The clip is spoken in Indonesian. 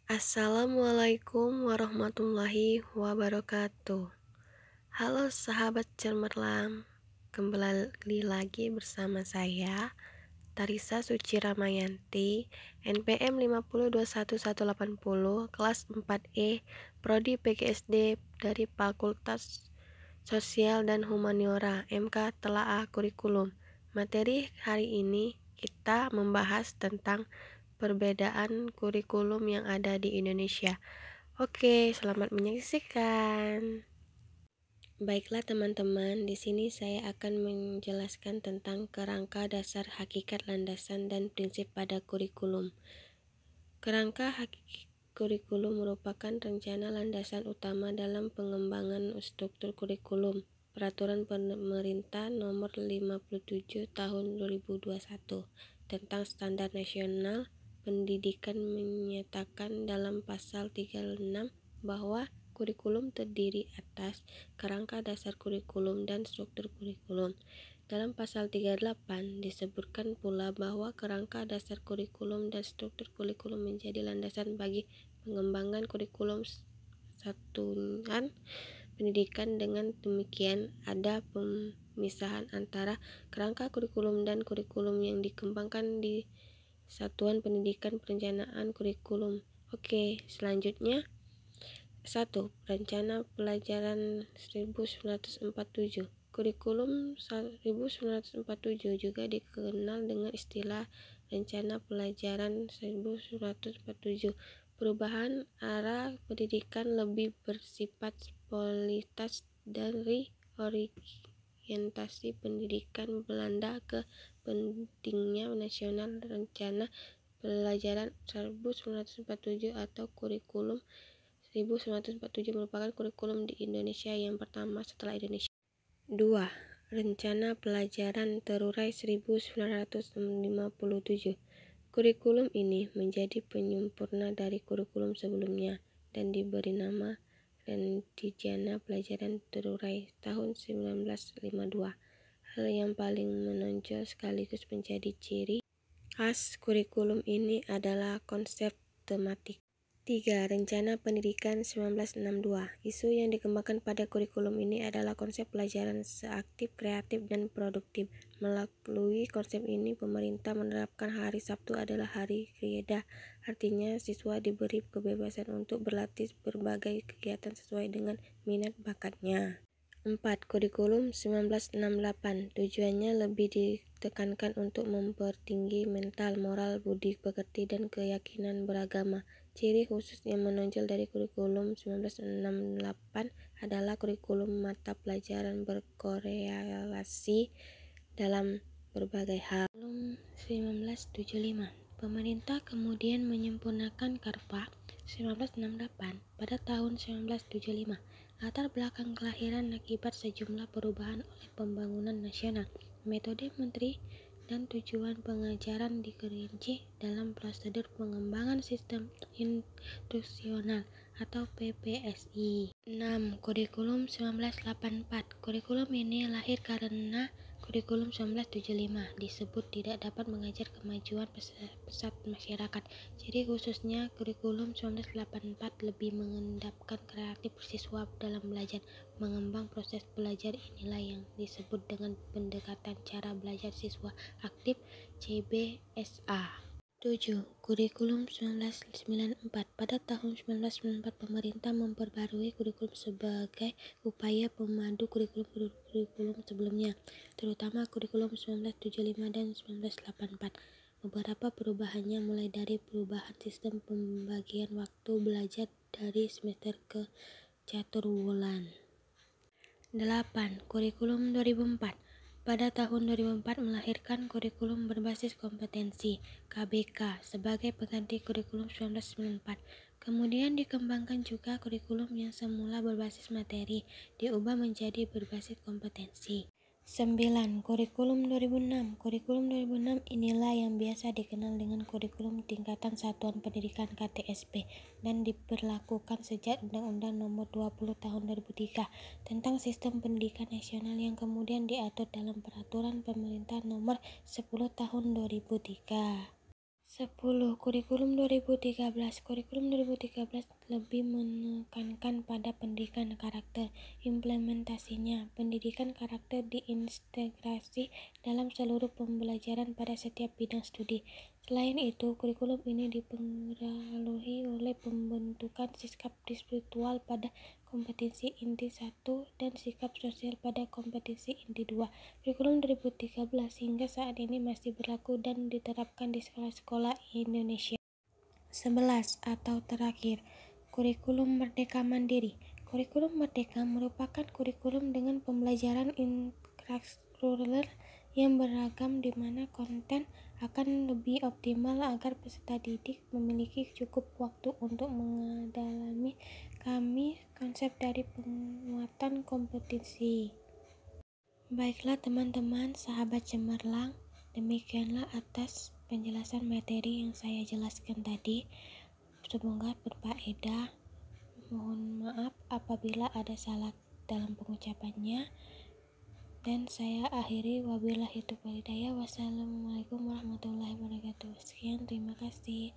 Assalamualaikum warahmatullahi wabarakatuh. Halo sahabat Cemerlang, kembali lagi bersama saya Tarisa Suci Ramayanti, NPM 5021180, kelas 4E, Prodi PGSD dari Fakultas Sosial dan Humaniora, MK Telaah Kurikulum. Materi hari ini kita membahas tentang perbedaan kurikulum yang ada di Indonesia. Oke, selamat menyaksikan. Baiklah teman-teman, di sini saya akan menjelaskan tentang kerangka dasar, hakikat, landasan, dan prinsip pada kurikulum. Kerangka kurikulum merupakan rencana landasan utama dalam pengembangan struktur kurikulum. Peraturan Pemerintah Nomor 57 Tahun 2021 tentang Standar Nasional Pendidikan menyatakan dalam pasal 36 bahwa kurikulum terdiri atas kerangka dasar kurikulum dan struktur kurikulum. Dalam pasal 38 disebutkan pula bahwa kerangka dasar kurikulum dan struktur kurikulum menjadi landasan bagi pengembangan kurikulum satuan pendidikan. Dengan demikian, ada pemisahan antara kerangka kurikulum dan kurikulum yang dikembangkan di satuan pendidikan perencanaan kurikulum. Oke, selanjutnya 1. Rencana Pelajaran 1947. Kurikulum 1947 juga dikenal dengan istilah Rencana Pelajaran 1947. Perubahan arah pendidikan lebih bersifat politis dari orientasi pendidikan Belanda ke pentingnya nasional. Rencana Pelajaran 1947 atau Kurikulum 1947 merupakan kurikulum di Indonesia yang pertama setelah Indonesia. 2. Rencana Pelajaran Terurai 1957. Kurikulum ini menjadi penyempurna dari kurikulum sebelumnya dan diberi nama Rencana Pelajaran Terurai tahun 1952. Hal yang paling menonjol sekaligus menjadi ciri khas kurikulum ini adalah konsep tematik. 3. Rencana Pendidikan 1962. Isu yang dikembangkan pada kurikulum ini adalah konsep pelajaran seaktif, kreatif, dan produktif. Melalui konsep ini, pemerintah menerapkan hari Sabtu adalah hari kreada. Artinya, siswa diberi kebebasan untuk berlatih berbagai kegiatan sesuai dengan minat bakatnya. 4. Kurikulum 1968. Tujuannya lebih ditekankan untuk mempertinggi mental, moral, budi pekerti, dan keyakinan beragama. Ciri khusus yang menonjol dari kurikulum 1968 adalah kurikulum mata pelajaran berkorelasi dalam berbagai hal. Kurikulum 1975. Pemerintah kemudian menyempurnakan Karpa 1968 pada tahun 1975. Latar belakang kelahiran akibat sejumlah perubahan oleh pembangunan nasional, metode menteri, dan tujuan pengajaran diperinci dalam prosedur pengembangan sistem instruksional atau PPSI. 6. Kurikulum 1984. Kurikulum ini lahir karena kurikulum 1975 disebut tidak dapat mengajar kemajuan pesat masyarakat. Jadi khususnya kurikulum 1984 lebih mengendapkan kreatif siswa dalam belajar. Mengembang proses belajar inilah yang disebut dengan pendekatan cara belajar siswa aktif CBSA. 7. Kurikulum 1994. Pada tahun 1994 pemerintah memperbarui kurikulum sebagai upaya pemadu kurikulum sebelumnya, terutama kurikulum 1975 dan 1984. Beberapa perubahannya mulai dari perubahan sistem pembagian waktu belajar dari semester ke caturwulan. 8. Kurikulum 2004. Pada tahun 2004 melahirkan kurikulum berbasis kompetensi KBK sebagai pengganti kurikulum 1994. Kemudian dikembangkan juga kurikulum yang semula berbasis materi diubah menjadi berbasis kompetensi. 9. Kurikulum 2006. Kurikulum 2006 inilah yang biasa dikenal dengan kurikulum tingkatan satuan pendidikan KTSP dan diberlakukan sejak Undang-Undang Nomor 20 Tahun 2003 tentang Sistem Pendidikan Nasional yang kemudian diatur dalam Peraturan Pemerintah Nomor 10 Tahun 2003. 10. Kurikulum 2013. Kurikulum 2013 lebih menekankan pada pendidikan karakter. Implementasinya, pendidikan karakter diintegrasi dalam seluruh pembelajaran pada setiap bidang studi. Selain itu, kurikulum ini dipengaruhi oleh pembentukan sikap spiritual pada kompetensi inti 1 dan sikap sosial pada kompetensi inti 2. Kurikulum 2013 hingga saat ini masih berlaku dan diterapkan di sekolah-sekolah Indonesia. 11. Atau terakhir, kurikulum Merdeka Mandiri. Kurikulum Merdeka merupakan kurikulum dengan pembelajaran intrakurikuler yang beragam di mana konten akan lebih optimal agar peserta didik memiliki cukup waktu untuk mendalami konsep dari penguatan kompetensi. Baiklah teman-teman, sahabat cemerlang, demikianlah atas penjelasan materi yang saya jelaskan tadi. Semoga berfaedah. Mohon maaf apabila ada salah dalam pengucapannya. Dan saya akhiri, wabillahi taufiq wal hidayah. Wassalamualaikum warahmatullahi wabarakatuh. Sekian, terima kasih.